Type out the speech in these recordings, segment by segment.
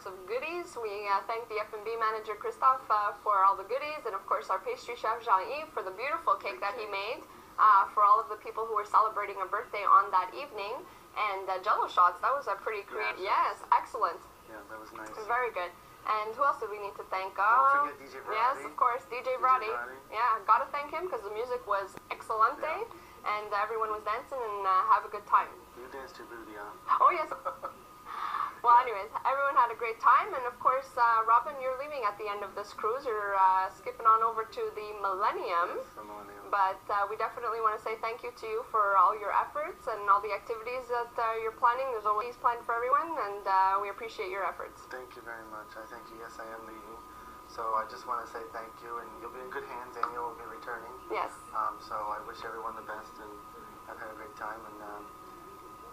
lots of goodies. We thank the F&B manager Christophe for all the goodies, and of course our pastry chef Jean-Yves for the beautiful cake that he made for all of the people who were celebrating a birthday on that evening. And Jello shots, that was a pretty creative. Yes, excellent. Yeah, that was nice. Very good. And who else did we need to thank? Don't forget DJ Brady. Yes, of course, DJ Brady. Yeah, gotta thank him because the music was excelente, and everyone was dancing and have a good time. You danced your booty on. Oh yes. Well, anyways, everyone had a great time, and of course, Robin, you're leaving at the end of this cruise. You're skipping on over to the Millennium. Yes, the Millennium. But we definitely want to say thank you to you for all your efforts and all the activities that you're planning. There's always planned for everyone, and we appreciate your efforts. Thank you very much. I thank you. Yes, I am leaving. So I just want to say thank you, and you'll be in good hands, and you'll be returning. Yes. So I wish everyone the best, and I've had a great time, and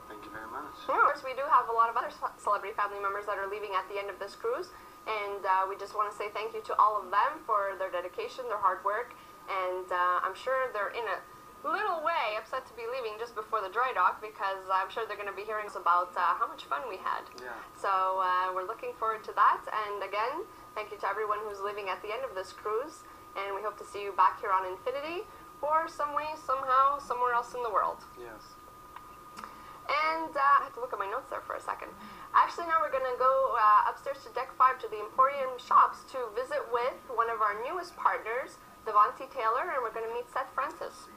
thank you very much. Of course, we do have a lot of other celebrity family members that are leaving at the end of this cruise, and we just want to say thank you to all of them for their dedication, their hard work, and I'm sure they're in a little way upset to be leaving just before the dry dock, because I'm sure they're going to be hearing about how much fun we had. Yeah. So we're looking forward to that, and again, thank you to everyone who's leaving at the end of this cruise, and we hope to see you back here on Infinity, or some way, somehow, somewhere else in the world. Yes. And I have to look at my notes there for a second. Actually, now we're going to go upstairs to Deck 5 to the Emporium Shops to visit with one of our newest partners, Devontae Taylor, and we're going to meet Seth Francis.